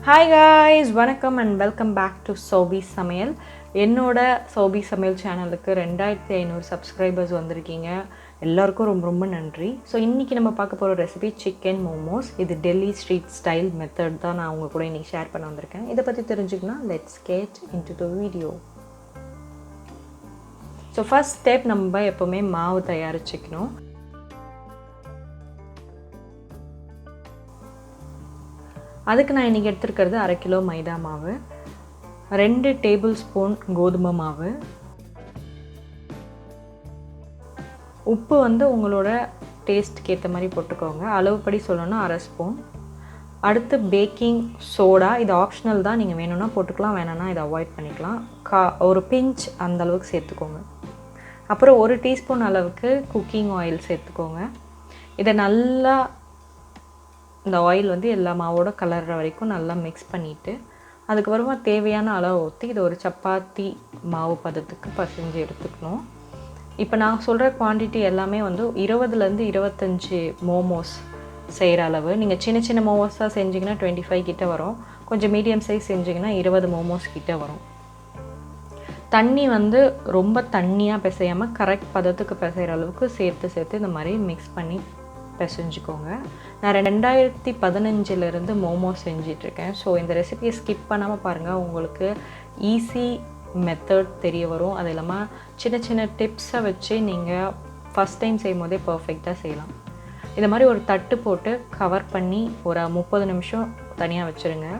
Hi guys, வணக்கம் and welcome back to சோபி சமையல். என்னோட சோபி சமையல் சேனலுக்கு 2500 சப்ஸ்கிரைபர்ஸ் வந்திருக்கீங்க. எல்லாருக்கும் ரொம்ப ரொம்ப நன்றி. ஸோ இன்றைக்கி நம்ம பார்க்க போகிற ரெசிபி சிக்கன் மோமோஸ். இது டெல்லி ஸ்ட்ரீட் ஸ்டைல் மெத்தட் தான் நான் உங்கள் கூட இன்றைக்கி ஷேர் பண்ண வந்திருக்கேன். இதை பற்றி தெரிஞ்சுக்கணும், let's get into the video. So first step, நம்ம எப்போவுமே மாவு தயாரிச்சுக்கணும். அதுக்கு நான் இன்றைக்கி எடுத்துருக்கிறது 1/2 கிலோ மைதா மாவு, 2 டேபிள் ஸ்பூன் கோதுமை மாவு, உப்பு உங்களோட டேஸ்ட்டுக்கு ஏற்ற மாதிரி போட்டுக்கோங்க. அளவுப்படி சொல்லணும்னா 1/2 ஸ்பூன். அடுத்து பேக்கிங் சோடா, இது ஆப்ஷனல் தான், நீங்கள் வேணும்னா போட்டுக்கலாம், வேணும்னா இதை அவாய்ட் பண்ணிக்கலாம். ஒரு பிஞ்ச் அந்தளவுக்கு சேர்த்துக்கோங்க. அப்புறம் 1 டீஸ்பூன் அளவுக்கு குக்கிங் ஆயில் சேர்த்துக்கோங்க. இதை நல்லா இந்த ஆயில் எல்லா மாவோட கலர்ற வரைக்கும் நல்லா மிக்ஸ் பண்ணிவிட்டு, அதுக்கப்புறமா தேவையான அளவு ஊற்றி இதை ஒரு சப்பாத்தி மாவு பதத்துக்கு பசைஞ்சு எடுத்துக்கணும். இப்போ நான் சொல்கிற குவான்டிட்டி எல்லாமே 20லேருந்து 25 மோமோஸ் செய்கிற அளவு. நீங்கள் சின்ன சின்ன மோமோஸாக செஞ்சிங்கன்னா 25 கிட்ட வரும், கொஞ்சம் மீடியம் சைஸ் செஞ்சிங்கன்னா 20 மோமோஸ் கிட்ட வரும். தண்ணி ரொம்ப தண்ணியாக பிசையாமல் கரெக்ட் பதத்துக்கு பிசைகிற அளவுக்கு சேர்த்து இந்த மாதிரி மிக்ஸ் பண்ணி பிசைஞ்சுக்கோங்க. நான் 2015 மோமோஸ் செஞ்சிட்ருக்கேன். ஸோ இந்த ரெசிபியை ஸ்கிப் பண்ணாமல் பாருங்கள், உங்களுக்கு ஈஸி மெத்தட் தெரிய வரும். அது இல்லாமல் சின்ன சின்ன டிப்ஸை வச்சு நீங்கள் ஃபஸ்ட் டைம் செய்யும் போதே பர்ஃபெக்டாக செய்யலாம். இந்த மாதிரி ஒரு தட்டு போட்டு கவர் பண்ணி ஒரு 30 நிமிஷம் தனியாக வச்சுருங்க.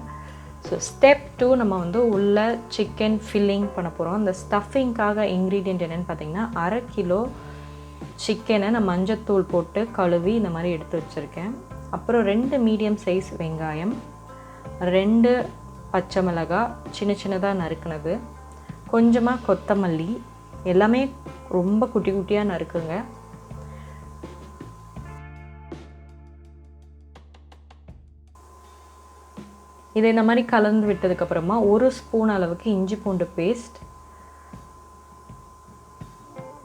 ஸோ ஸ்டெப் 2, நம்ம உள்ள சிக்கன் ஃபில்லிங் பண்ண போகிறோம். அந்த ஸ்டஃபிங்காக இன்க்ரீடியன்ட் என்னென்னு பார்த்தீங்கன்னா, 1/2 கிலோ சிக்கனை நான் மஞ்சத்தூள் போட்டு கழுவி இந்த மாதிரி எடுத்து வச்சுருக்கேன். அப்புறம் 2 மீடியம் சைஸ் வெங்காயம், 2 பச்சை மிளகாய் சின்ன சின்னதாக நறுக்குனது, கொஞ்சமாக கொத்தமல்லி, எல்லாமே ரொம்ப குட்டி குட்டியாக நறுக்குங்க. இதை இந்த மாதிரி கலந்து விட்டதுக்கப்புறமா 1 ஸ்பூன் அளவுக்கு இஞ்சி பூண்டு பேஸ்ட்,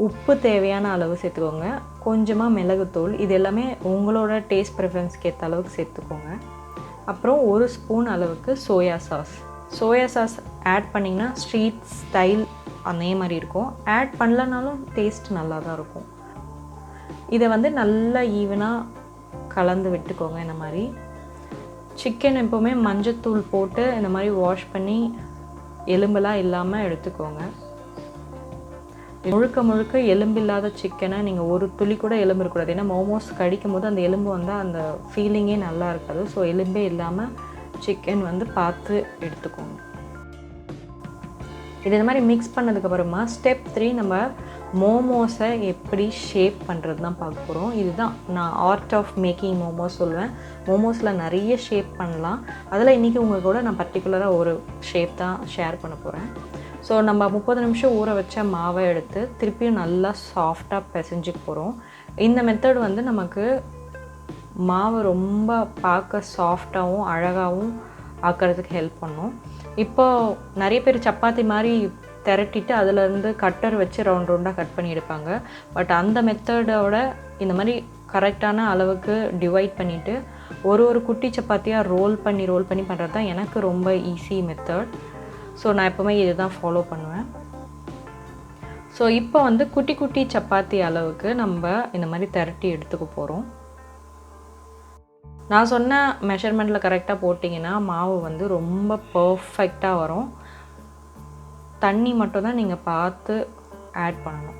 உப்பு தேவையான அளவு சேர்த்துக்கோங்க, கொஞ்சமாக மிளகுத்தூள், இது எல்லாமே உங்களோட டேஸ்ட் ப்ரிஃபரன்ஸ்க்கு ஏற்ற அளவுக்கு சேர்த்துக்கோங்க. அப்புறம் 1 ஸ்பூன் அளவுக்கு சோயா சாஸ் ஆட் பண்ணிங்கன்னா ஸ்ட்ரீட் ஸ்டைல் அதே மாதிரி இருக்கும். ஆட் பண்ணலனாலும் டேஸ்ட் நல்லா தான் இருக்கும். இதை நல்லா ஈவனாக கலந்து விட்டுக்கோங்க. இந்த மாதிரி சிக்கன் எப்போவுமே மஞ்சத்தூள் போட்டு இந்த மாதிரி வாஷ் பண்ணி எலும்பெல்லாம் இல்லாமல் எடுத்துக்கோங்க. முழுக்க எலும்பு இல்லாத சிக்கனை நீங்கள் ஒரு துளி கூட எலும்பு இருக்கக்கூடாது. ஏன்னா மோமோஸ் கடிக்கும் போது அந்த எலும்பு அந்த ஃபீலிங்கே நல்லா இருக்காது. ஸோ எலும்பே இல்லாமல் சிக்கன் பார்த்து எடுத்துக்கோங்க. இது இந்த மாதிரி மிக்ஸ் பண்ணதுக்கப்புறமா ஸ்டெப் 3, நம்ம மோமோஸை எப்படி ஷேப் பண்ணுறது தான் பார்க்க போகிறோம். இதுதான் நான் ஆர்ட் ஆஃப் மேக்கிங் மோமோஸ் சொல்லுவேன். மோமோஸில் நிறைய ஷேப் பண்ணலாம். அதில் இன்றைக்கி உங்கள் கூட நான் பர்டிகுலராக ஒரு ஷேப் தான் ஷேர் பண்ண போகிறேன். ஸோ நம்ம 30 நிமிஷம் ஊற வச்ச மாவை எடுத்து திருப்பியும் நல்லா சாஃப்டாக பிசைஞ்சிக்க போகிறோம். இந்த மெத்தட் நமக்கு மாவு ரொம்ப பார்க்க சாஃப்டாகவும் அழகாகவும் ஆக்கிறதுக்கு ஹெல்ப் பண்ணும். இப்போது நிறைய பேர் சப்பாத்தி மாதிரி திரட்டிட்டு அதிலேருந்து கட்டர் வச்சு ரவுண்டாக கட் பண்ணி எடுப்பாங்க. பட் அந்த மெத்தடோட இந்த மாதிரி கரெக்டான அளவுக்கு டிவைட் பண்ணிவிட்டு ஒரு குட்டி சப்பாத்தியாக ரோல் பண்ணி பண்ணுறது தான் எனக்கு ரொம்ப ஈஸி மெத்தட். ஸோ நான் எப்போவுமே இது தான் ஃபாலோ பண்ணுவேன். ஸோ இப்போ குட்டி குட்டி சப்பாத்தி அளவுக்கு நம்ம இந்த மாதிரி திரட்டி எடுத்துக்க போகிறோம். நான் சொன்ன மெஷர்மெண்ட்டில் கரெக்டாக போட்டிங்கன்னா மாவு ரொம்ப பர்ஃபெக்டாக வரும். தண்ணி மட்டும் தான் நீங்கள் பார்த்து ஆட் பண்ணணும்.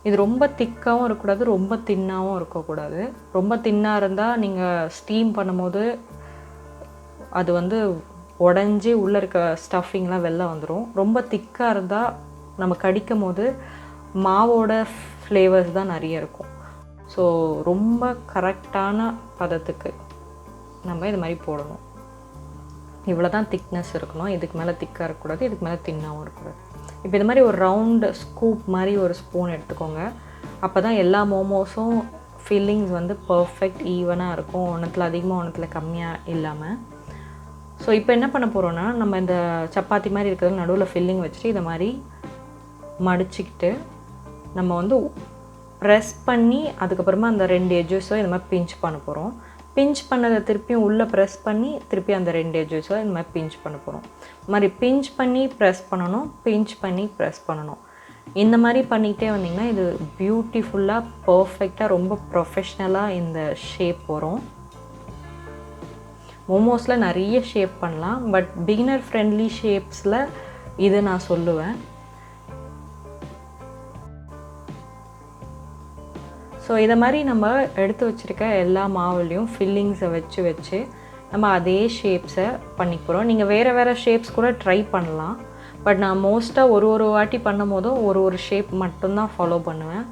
இது ரொம்ப திக்காகவும் இருக்கக்கூடாது, ரொம்ப தின்னாகவும் இருக்கக்கூடாது. ரொம்ப தின்னாக இருந்தால் நீங்கள் ஸ்டீம் பண்ணும்போது அது உடஞ்சி உள்ளே இருக்க ஸ்டஃபிங்லாம் வெளில வந்துடும். ரொம்ப திக்காக இருந்தால் நம்ம கடிக்கும் போது மாவோட ஃப்ளேவர்ஸ் தான் நிறைய இருக்கும். ஸோ ரொம்ப கரெக்டான பதத்துக்கு நம்ம இது மாதிரி போடணும். இவ்வளோ தான் திக்னஸ் இருக்கணும். இதுக்கு மேலே திக்காக இருக்கக்கூடாது, இதுக்கு மேலே தின்னாகவும் இருக்கக்கூடாது. இப்போ இது மாதிரி ஒரு ரவுண்டு ஸ்கூப் மாதிரி ஒரு ஸ்பூன் எடுத்துக்கோங்க. அப்போ தான் எல்லா மோமோஸும் ஃபில்லிங்ஸ் பர்ஃபெக்ட் ஈவனாக இருக்கும், ஒன்றுத்தில் அதிகமாக ஒன்றுத்தில் கம்மியாக இல்லாமல். ஸோ இப்போ என்ன பண்ண போகிறோன்னா, நம்ம இந்த சப்பாத்தி மாதிரி இருக்கிறது நடுவில் ஃபில்லிங் வச்சுட்டு இதை மாதிரி மடிச்சிக்கிட்டு நம்ம ப்ரெஸ் பண்ணி அதுக்கப்புறமா அந்த 2 எட்ஜஸும் இந்த மாதிரி பிஞ்ச் பண்ண போகிறோம். பிஞ்ச் பண்ணதை திருப்பியும் உள்ளே ப்ரெஸ் பண்ணி திருப்பி அந்த 2 எட்ஜஸும் இந்த மாதிரி பிஞ்ச் பண்ண போகிறோம். இந்த மாதிரி பிஞ்ச் பண்ணி ப்ரெஸ் பண்ணணும், பிஞ்ச் பண்ணி ப்ரெஸ் பண்ணணும். இந்த மாதிரி பண்ணிக்கிட்டே வந்திங்கன்னா இது பியூட்டிஃபுல்லாக பர்ஃபெக்டாக ரொம்ப ப்ரொஃபஷ்னலாக இந்த ஷேப் வரும். மோமோஸில் நிறைய ஷேப் பண்ணலாம், பட் பிகினர் ஃப்ரெண்ட்லி ஷேப்ஸில் இது நான் சொல்லுவேன். ஸோ இதை மாதிரி நம்ம எடுத்து வச்சுருக்க எல்லா மாவுலேயும் ஃபில்லிங்ஸை வச்சு நம்ம அதே ஷேப்ஸை பண்ணிக்க போகிறோம். நீங்கள் வேறு ஷேப்ஸ் கூட ட்ரை பண்ணலாம், பட் நான் மோஸ்ட்டாக ஒரு வாட்டி பண்ணும் போதும் ஒரு ஷேப் மட்டும்தான் ஃபாலோ பண்ணுவேன்.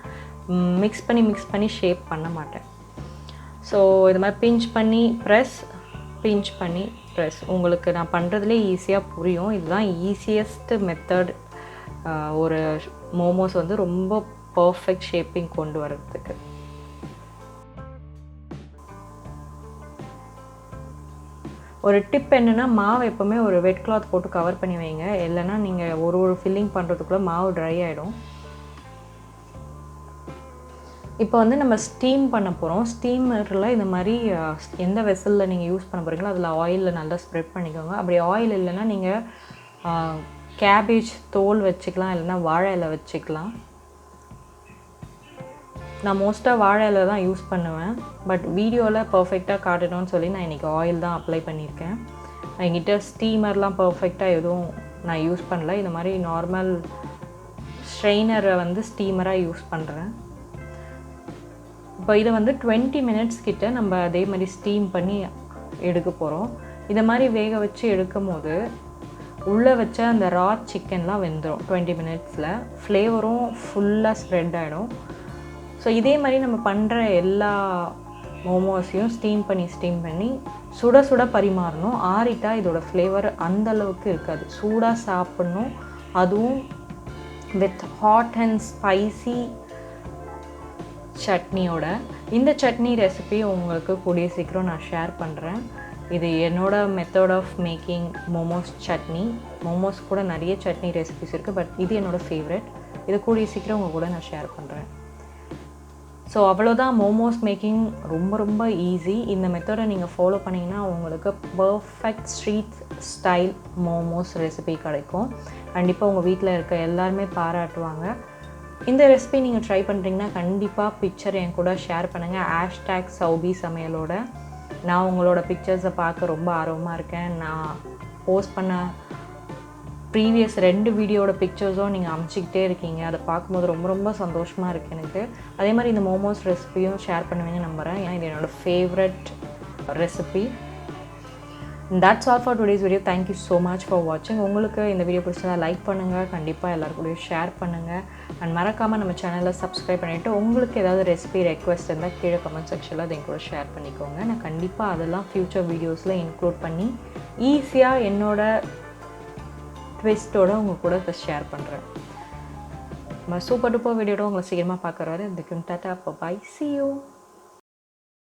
மிக்ஸ் பண்ணி ஷேப் பண்ண மாட்டேன். ஸோ இது மாதிரி பிஞ்ச் பண்ணி ப்ரெஸ், பிஞ்ச் பண்ணி ப்ரெஸ். உங்களுக்கு நான் பண்ணுறதுலே ஈஸியாக புரியும். இதுதான் ஈஸியஸ்ட் மெத்தட் ஒரு மோமோஸ் வந்து ரொம்ப பர்ஃபெக்ட் ஷேப்பிங் கொண்டு வர்றதுக்கு. ஒரு டிப் என்னென்னா, மாவு எப்போவுமே ஒரு வெட் கிளாத் போட்டு கவர் பண்ணி வைங்க. இல்லைன்னா நீங்கள் ஒரு ஃபில்லிங் பண்ணுறதுக்குள்ளே மாவு ட்ரை ஆகிடும். இப்போ வந்து நம்ம ஸ்டீம் பண்ண போகிறோம். ஸ்டீமரில் இந்த மாதிரி எந்த வெசலில் நீங்கள் யூஸ் பண்ண போகிறீங்களோ அதில் ஆயிலில் நல்லா ஸ்ப்ரெட் பண்ணிக்கோங்க. அப்படி ஆயில் இல்லைன்னா நீங்கள் கேபேஜ் தோல் வச்சுக்கலாம், இல்லைன்னா வாழை இலை வச்சுக்கலாம். நான் மோஸ்ட்டாக வாழை இலை தான் யூஸ் பண்ணுவேன், பட் வீடியோவில் பர்ஃபெக்டாக காட்டணும்னு சொல்லி நான் இன்றைக்கி ஆயில் தான் அப்ளை பண்ணியிருக்கேன். என்கிட்ட ஸ்டீமர்லாம் பர்ஃபெக்டாக எதுவும் நான் யூஸ் பண்ணல. இந்த மாதிரி நார்மல் ஸ்ட்ரெயினரை வந்து ஸ்டீமராக யூஸ் பண்ணுறேன். இப்போ இதை வந்து 20 மினிட்ஸ் கிட்ட நம்ம அதே மாதிரி ஸ்டீம் பண்ணி எடுக்க போகிறோம். இதை மாதிரி வேக வச்சு எடுக்கும் போது உள்ளே வச்ச அந்த ரா சிக்கன்லாம் வெந்துடும் 20 மினிட்ஸில். ஃப்ளேவரும் ஃபுல்லாக ஸ்ப்ரெட் ஆகிடும். ஸோ இதே மாதிரி நம்ம பண்ணுற எல்லா மோமோஸையும் ஸ்டீம் பண்ணி சுட பரிமாறணும். ஆறிட்டா இதோட ஃப்ளேவர் அந்தளவுக்கு இருக்காது. சூடாக சாப்பிட்ணும், அதுவும் வித் ஹாட் அண்ட் ஸ்பைசி சட்னியோட. இந்த சட்னி ரெசிபி உங்களுக்கு கூடிய சீக்கிரம் நான் ஷேர் பண்ணுறேன். இது என்னோடய method of making momos chutney. Momos கூட நிறைய சட்னி ரெசிபிஸ் இருக்குது, பட் இது என்னோடய ஃபேவரட். இதை கூடிய சீக்கிரம் உங்கள் கூட நான் ஷேர் பண்ணுறேன். ஸோ அவ்வளோதான், மோமோஸ் மேக்கிங் ரொம்ப ஈஸி. இந்த மெத்தடை நீங்கள் ஃபாலோ பண்ணிங்கன்னா உங்களுக்கு perfect street style momos recipe கிடைக்கும். கண்டிப்பாக உங்கள் வீட்டில் இருக்க எல்லாருமே பாராட்டுவாங்க. இந்த ரெசிபி நீங்கள் ட்ரை பண்ணுறீங்கன்னா கண்டிப்பாக பிக்சர் என் கூட ஷேர் பண்ணுங்கள். #சௌபி சமையலோட. நான் உங்களோட பிக்சர்ஸை பார்க்க ரொம்ப ஆர்வமாக இருக்கேன். நான் போஸ்ட் பண்ண ப்ரீவியஸ் 2 வீடியோட பிக்சர்ஸும் நீங்கள் அமைச்சிக்கிட்டே இருக்கீங்க. அதை பார்க்கும்போது ரொம்ப சந்தோஷமாக இருக்குது எனக்கு. அதே மாதிரி இந்த மோமோஸ் ரெசிபியும் ஷேர் பண்ணுவீங்கன்னு நம்புகிறேன். ஏன்னா இது என்னோடய favourite recipe. That's all for today's video. Thank you so much for வாட்சிங். உங்களுக்கு இந்த வீடியோ பிடிச்சதா லைக் பண்ணுங்கள், கண்டிப்பாக எல்லாருக்கூடயும் ஷேர் பண்ணுங்கள். அண்ட் மறக்காமல் நம்ம சேனலை சப்ஸ்கிரைப் பண்ணிவிட்டு உங்களுக்கு ஏதாவது ரெசிபி ரெக்வெஸ்ட் இருந்தால் கீழே கமெண்ட் செக்ஷனில் அதை கூட ஷேர் பண்ணிக்கோங்க. நான் கண்டிப்பாக அதெல்லாம் ஃப்யூச்சர் வீடியோஸில் இன்க்ளூட் பண்ணி ஈஸியாக என்னோடய ட்விஸ்ட்டோட உங்கள் கூட இப்போ ஷேர் பண்ணுறேன். சூப்பர் டூப்பர் வீடியோட உங்களை சீக்கிரமாக பார்க்குறாரு. அதுக்கு டாட்டா, பை, see you.